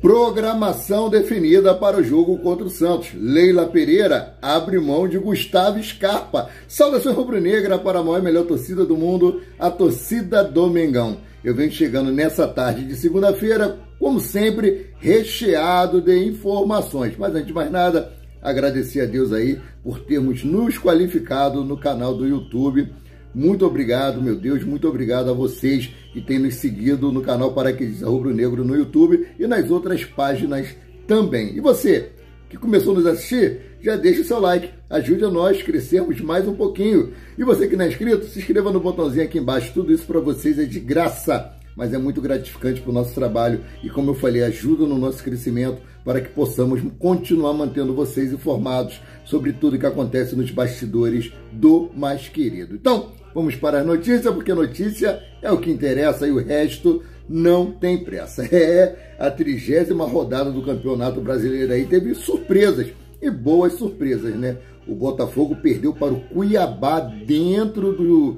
Programação definida para o jogo contra o Santos. Leila Pereira abre mão de Gustavo Scarpa. Saudações rubro-negra para a maior e melhor torcida do mundo, a torcida do Mengão. Eu venho chegando nessa tarde de segunda-feira, como sempre, recheado de informações. Mas antes de mais nada, agradecer a Deus aí por termos nos qualificado no canal do YouTube. Muito obrigado, meu Deus, muito obrigado a vocês que têm nos seguido no canal Paraquedista Rubro-Negro no YouTube e nas outras páginas também. E você que começou a nos assistir, já deixa o seu like, ajude a nós a crescermos mais um pouquinho. E você que não é inscrito, se inscreva no botãozinho aqui embaixo, tudo isso para vocês é de graça, mas é muito gratificante para o nosso trabalho e, como eu falei, ajuda no nosso crescimento para que possamos continuar mantendo vocês informados sobre tudo que acontece nos bastidores do mais querido. Então, vamos para as notícias, porque notícia é o que interessa e o resto não tem pressa. É a 30ª rodada do Campeonato Brasileiro aí, teve surpresas e boas surpresas, né? O Botafogo perdeu para o Cuiabá dentro do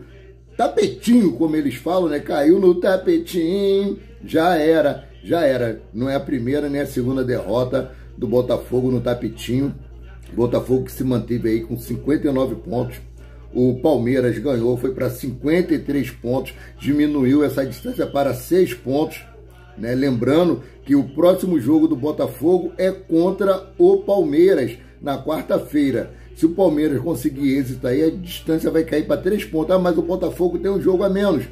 tapetinho, como eles falam, né? Caiu no tapetinho, já era. Não é a primeira nem a segunda derrota do Botafogo no tapetinho. Botafogo que se manteve aí com 59 pontos. O Palmeiras ganhou, foi para 53 pontos, diminuiu essa distância para 6 pontos, né? Lembrando que o próximo jogo do Botafogo é contra o Palmeiras, na quarta-feira. Se o Palmeiras conseguir êxito aí, a distância vai cair para 3 pontos. Ah, mas o Botafogo tem um jogo a menos.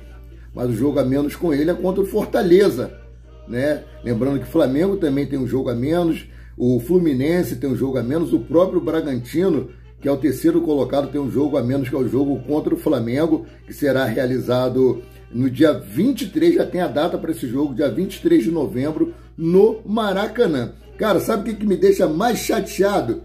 Mas o jogo a menos com ele é contra o Fortaleza, né? Lembrando que o Flamengo também tem um jogo a menos, o Fluminense tem um jogo a menos, o próprio Bragantino, que é o terceiro colocado, tem um jogo a menos, que é o jogo contra o Flamengo, que será realizado no dia 23, já tem a data para esse jogo, dia 23 de novembro, no Maracanã. Cara, sabe o que me deixa mais chateado?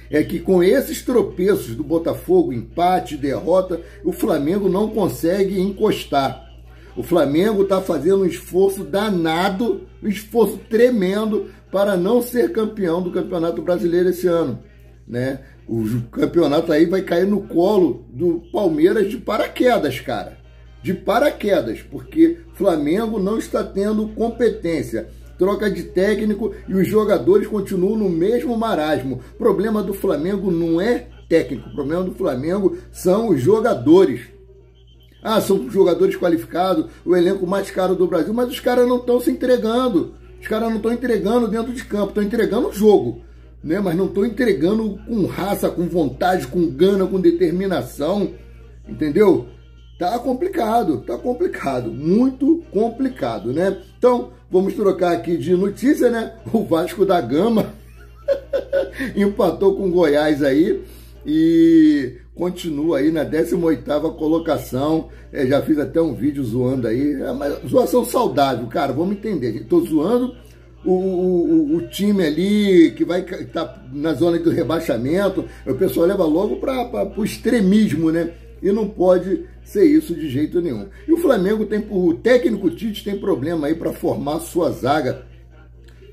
É que com esses tropeços do Botafogo, empate, derrota, o Flamengo não consegue encostar. O Flamengo está fazendo um esforço danado, um esforço tremendo para não ser campeão do Campeonato Brasileiro esse ano, né? O campeonato aí vai cair no colo do Palmeiras de paraquedas, cara. De paraquedas, porque o Flamengo não está tendo competência. Troca de técnico e os jogadores continuam no mesmo marasmo. O problema do Flamengo não é técnico, o problema do Flamengo são os jogadores. Ah, são jogadores qualificados, o elenco mais caro do Brasil, mas os caras não estão se entregando. Os caras não estão entregando dentro de campo, estão entregando o jogo, né? Mas não estão entregando com raça, com vontade, com gana, com determinação, entendeu? Tá complicado, muito complicado, né? Então, vamos trocar aqui de notícia, né? O Vasco da Gama empatou com o Goiás aí e continua aí na 18ª colocação. Já fiz até um vídeo zoando aí, mas zoação saudável, cara, vamos entender. Tô zoando o time ali que vai estar na zona do rebaixamento, o pessoal leva logo para o extremismo, né? E não pode ser isso de jeito nenhum. E o Flamengo o técnico Tite tem problema aí para formar sua zaga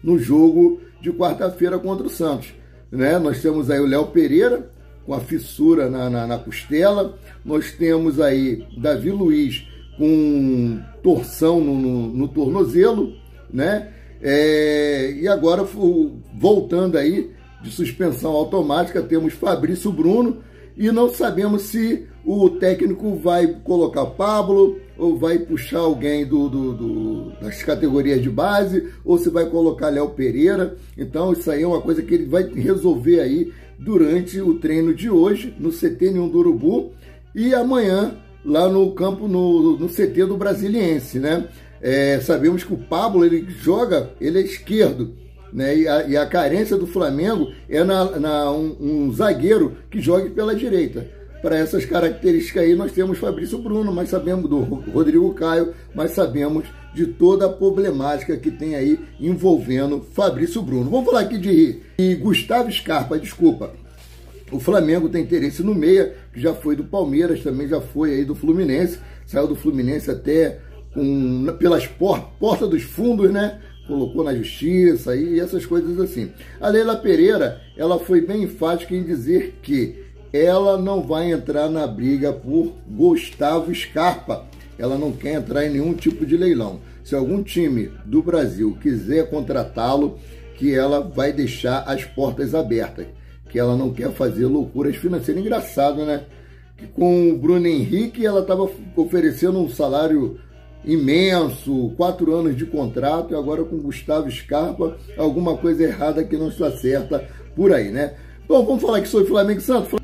no jogo de quarta-feira contra o Santos, né? Nós temos aí o Léo Pereira com a fissura na costela, nós temos aí Davi Luiz com torção no tornozelo, né? E agora, voltando aí de suspensão automática, temos Fabrício Bruno e não sabemos se o técnico vai colocar Pablo ou vai puxar alguém das categorias de base ou se vai colocar Léo Pereira. Então isso aí é uma coisa que ele vai resolver aí durante o treino de hoje no CT Ninho do Urubu e amanhã lá no campo, no CT do Brasiliense, né? Sabemos que o Pablo, ele é esquerdo, né? E a carência do Flamengo é um zagueiro que jogue pela direita. Para essas características aí nós temos Fabrício Bruno, mas sabemos do Rodrigo Caio, mas sabemos de toda a problemática que tem aí envolvendo Fabrício Bruno. Vamos falar aqui de Gustavo Scarpa, desculpa. O Flamengo tem interesse no meia, que já foi do Palmeiras, também já foi aí do Fluminense, saiu do Fluminense até pelas portas dos fundos, né? Colocou na justiça e essas coisas assim. A Leila Pereira, ela foi bem enfática em dizer que ela não vai entrar na briga por Gustavo Scarpa. Ela não quer entrar em nenhum tipo de leilão. se algum time do Brasil quiser contratá-lo, que ela vai deixar as portas abertas, que ela não quer fazer loucuras financeiras. Engraçado, né? Que com o Bruno Henrique ela estava oferecendo um salário imenso, 4 anos de contrato, e agora com Gustavo Scarpa, alguma coisa errada que não está certa por aí, né? Bom, vamos falar aqui sobre Flamengo e Santos.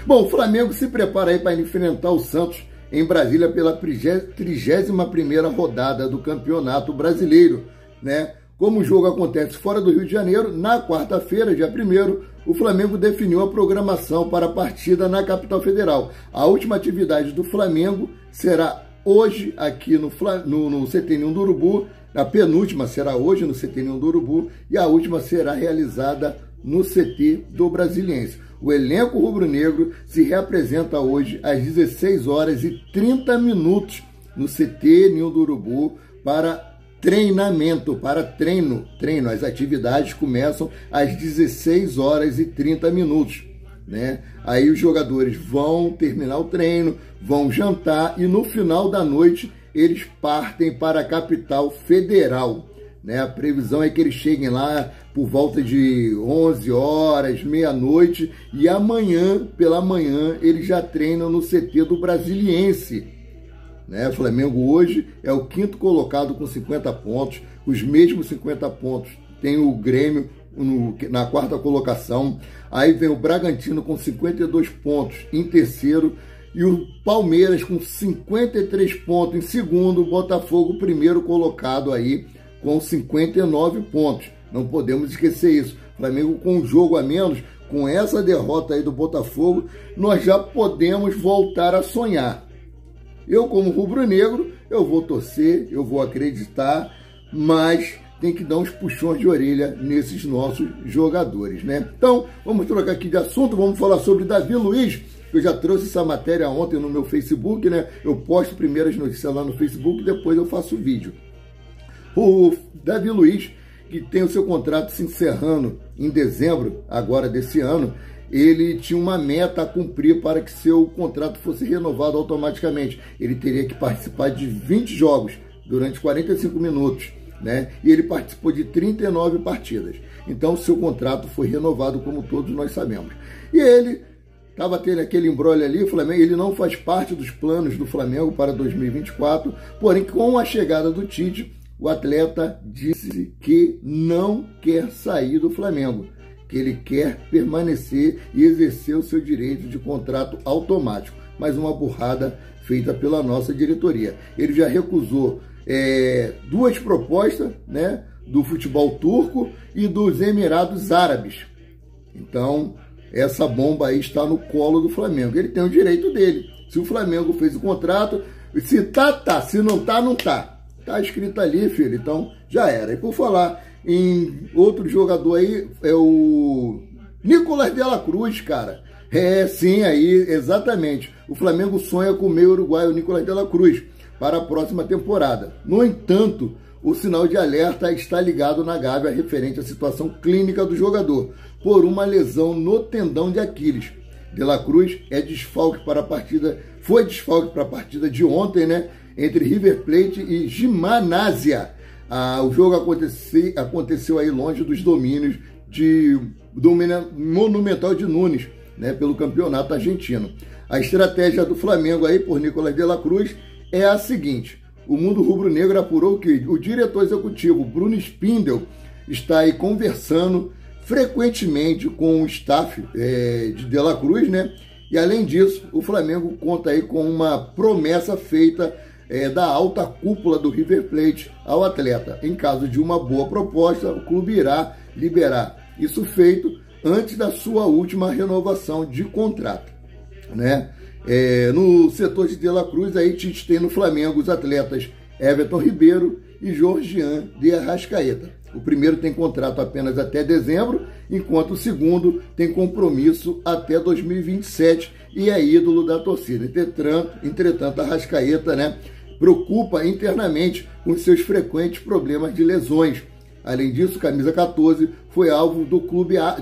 Bom, o Flamengo se prepara aí para enfrentar o Santos em Brasília pela 31ª rodada do Campeonato Brasileiro, né? Como o jogo acontece fora do Rio de Janeiro, na quarta-feira, dia 1º, o Flamengo definiu a programação para a partida na capital federal. A última atividade do Flamengo será hoje aqui no CT Ninho do Urubu, a penúltima será hoje no CT Ninho do Urubu e a última será realizada no CT do Brasiliense. O elenco rubro-negro se reapresenta hoje às 16h30 no CT Ninho do Urubu para treinamento, para treino. As atividades começam às 16h30, né? Aí os jogadores vão terminar o treino, vão jantar e no final da noite eles partem para a capital federal, né? A previsão é que eles cheguem lá por volta de 11 horas, meia-noite, e amanhã, pela manhã, eles já treinam no CT do Brasiliense, né? O Flamengo hoje é o 5º colocado com 50 pontos, os mesmos 50 pontos tem o Grêmio na 4ª colocação, aí vem o Bragantino com 52 pontos em terceiro, e o Palmeiras com 53 pontos em segundo, o Botafogo primeiro colocado aí com 59 pontos. Não podemos esquecer isso. Flamengo com um jogo a menos, com essa derrota aí do Botafogo, nós já podemos voltar a sonhar. Eu, como rubro-negro, eu vou torcer, eu vou acreditar, mas tem que dar uns puxões de orelha nesses nossos jogadores, né? Então, vamos trocar aqui de assunto, vamos falar sobre Davi Luiz. Eu já trouxe essa matéria ontem no meu Facebook, né? Eu posto primeiras notícias lá no Facebook, depois eu faço o vídeo. O Davi Luiz, que tem o seu contrato se encerrando em dezembro, agora desse ano, ele tinha uma meta a cumprir para que seu contrato fosse renovado automaticamente. Ele teria que participar de 20 jogos durante 45 minutos, né? E ele participou de 39 partidas. Então, seu contrato foi renovado, como todos nós sabemos. E ele estava tendo aquele imbróglio ali, o Flamengo, ele não faz parte dos planos do Flamengo para 2024, porém, com a chegada do Tite, o atleta disse que não quer sair do Flamengo, que ele quer permanecer e exercer o seu direito de contrato automático. Mais uma burrada feita pela nossa diretoria. Ele já recusou 2 propostas, né, do futebol turco e dos Emirados Árabes. Então, essa bomba aí está no colo do Flamengo. Ele tem o direito dele. Se o Flamengo fez o contrato, se tá. Se não tá, não tá. Tá escrito ali, filho. Então, já era. E por falar em outro jogador aí, é o Nicolás de la Cruz, cara. Sim, aí, exatamente. O Flamengo sonha com o meio uruguaio Nicolás de la Cruz para a próxima temporada. No entanto, o sinal de alerta está ligado na Gávea referente à situação clínica do jogador, por uma lesão no tendão de Aquiles. De la Cruz foi desfalque para a partida de ontem, né, entre River Plate e Gimnasia. O jogo aconteceu aí longe dos domínios do Monumental de Nunes, né, pelo campeonato argentino. A estratégia do Flamengo aí por Nicolás de la Cruz é a seguinte: o mundo rubro-negro apurou que o diretor executivo Bruno Spindel está aí conversando frequentemente com o staff de la Cruz, né? E além disso, o Flamengo conta aí com uma promessa feita da alta cúpula do River Plate ao atleta. Em caso de uma boa proposta, o clube irá liberar. Isso feito antes da sua última renovação de contrato, né? No setor de la Cruz, aí Tite tem no Flamengo os atletas Everton Ribeiro e Georgian de Arrascaeta. O primeiro tem contrato apenas até dezembro, enquanto o segundo tem compromisso até 2027 e é ídolo da torcida. Entretanto, Arrascaeta, né, preocupa internamente com seus frequentes problemas de lesões. Além disso, camisa 14 foi alvo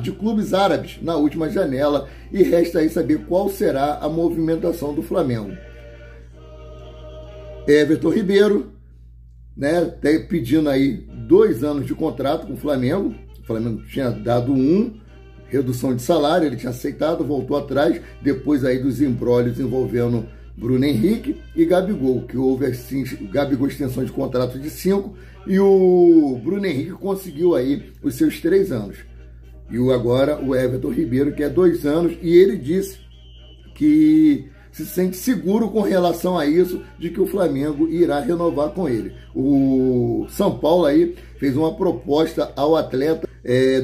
de clubes árabes na última janela e resta aí saber qual será a movimentação do Flamengo. Everton Ribeiro, né, pedindo aí 2 anos de contrato com o Flamengo. O Flamengo tinha dado 1, redução de salário, ele tinha aceitado, voltou atrás, depois aí dos embrólios envolvendo Bruno Henrique e Gabigol, que houve assim, o Gabigol extensão de contrato de 5 e o Bruno Henrique conseguiu aí os seus 3 anos. E agora o Everton Ribeiro, que é 2 anos, e ele disse que se sente seguro com relação a isso, de que o Flamengo irá renovar com ele. O São Paulo aí fez uma proposta ao atleta,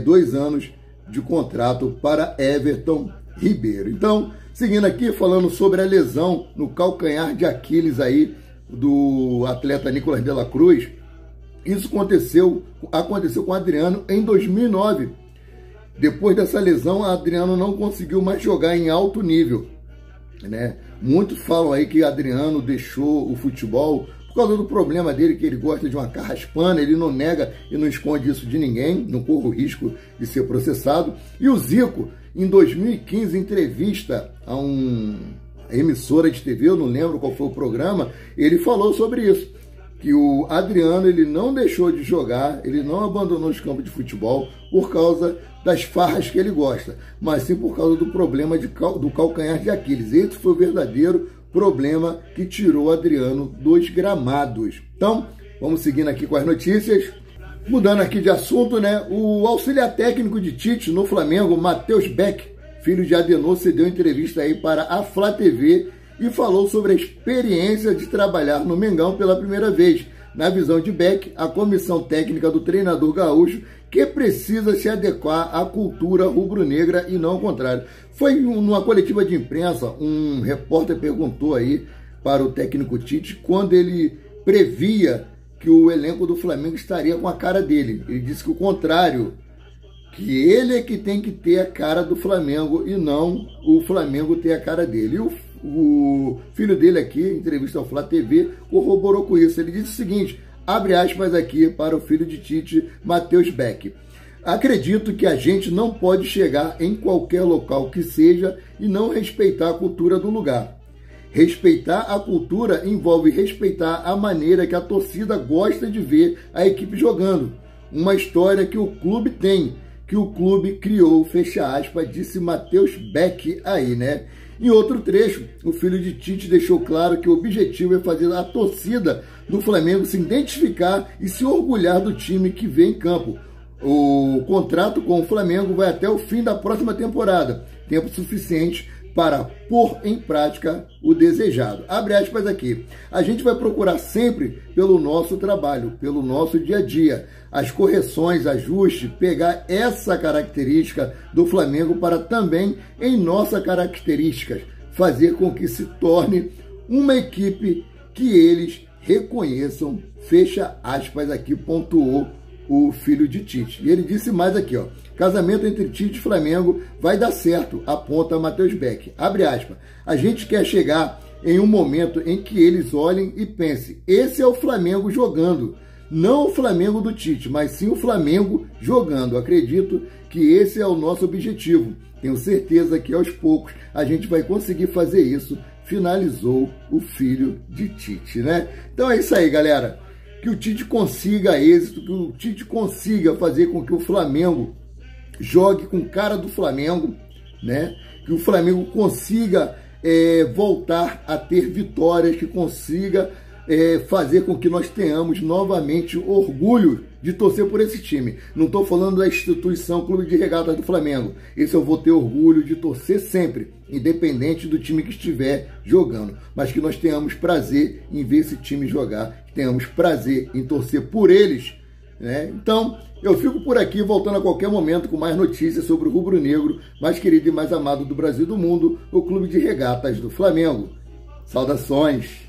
2 anos de contrato para Everton Ribeiro. Então, seguindo aqui, falando sobre a lesão no calcanhar de Aquiles aí do atleta Nicolas de la Cruz, isso aconteceu com o Adriano em 2009. Depois dessa lesão, o Adriano não conseguiu mais jogar em alto nível, né? Muitos falam aí que Adriano deixou o futebol por causa do problema dele, que ele gosta de uma carraspana, ele não nega e não esconde isso de ninguém, não corre o risco de ser processado. E o Zico, em 2015, em entrevista a uma emissora de TV, eu não lembro qual foi o programa, ele falou sobre isso, que o Adriano ele não deixou de jogar, ele não abandonou os campos de futebol por causa das farras que ele gosta, mas sim por causa do problema do calcanhar de Aquiles. Esse foi o verdadeiro problema que tirou o Adriano dos gramados. Então, vamos seguindo aqui com as notícias. Mudando aqui de assunto, né? O auxiliar técnico de Tite no Flamengo, Matheus Beck, filho de Adenor, cedeu entrevista aí para a Flá TV e falou sobre a experiência de trabalhar no Mengão pela primeira vez. Na visão de Beck, a comissão técnica do treinador gaúcho, que precisa se adequar à cultura rubro-negra e não ao contrário. Foi numa coletiva de imprensa, um repórter perguntou aí para o técnico Tite quando ele previa que o elenco do Flamengo estaria com a cara dele. Ele disse que o contrário, que ele é que tem que ter a cara do Flamengo e não o Flamengo ter a cara dele. E o filho dele aqui, em entrevista ao Flá TV, corroborou com isso. Ele disse o seguinte, abre aspas aqui para o filho de Tite, Matheus Beck. Acredito que a gente não pode chegar em qualquer local que seja e não respeitar a cultura do lugar. Respeitar a cultura envolve respeitar a maneira que a torcida gosta de ver a equipe jogando. Uma história que o clube tem, que o clube criou, fecha aspas, disse Matheus Beck aí, né? Em outro trecho, o filho de Tite deixou claro que o objetivo é fazer a torcida do Flamengo se identificar e se orgulhar do time que vê em campo. O contrato com o Flamengo vai até o fim da próxima temporada, tempo suficiente para pôr em prática o desejado. Abre aspas aqui. A gente vai procurar sempre pelo nosso trabalho, pelo nosso dia a dia, as correções, ajustes, pegar essa característica do Flamengo para também, em nossa características, fazer com que se torne uma equipe que eles reconheçam, fecha aspas aqui, pontuou o filho de Tite. E ele disse mais aqui, ó, casamento entre Tite e Flamengo vai dar certo, aponta Matheus Beck. Abre aspas, a gente quer chegar em um momento em que eles olhem e pensem, esse é o Flamengo jogando, não o Flamengo do Tite, mas sim o Flamengo jogando. Acredito que esse é o nosso objetivo. Tenho certeza que aos poucos a gente vai conseguir fazer isso, finalizou o filho de Tite, né? Então é isso aí, galera. Que o Tite consiga êxito, que o Tite consiga fazer com que o Flamengo jogue com cara do Flamengo, né? Que o Flamengo consiga voltar a ter vitórias, que consiga fazer com que nós tenhamos novamente orgulho de torcer por esse time. Não estou falando da instituição Clube de Regatas do Flamengo. Esse eu vou ter orgulho de torcer sempre, independente do time que estiver jogando. Mas que nós tenhamos prazer em ver esse time jogar, que tenhamos prazer em torcer por eles, né? Então, eu fico por aqui, voltando a qualquer momento com mais notícias sobre o rubro-negro, mais querido e mais amado do Brasil e do mundo, o Clube de Regatas do Flamengo. Saudações!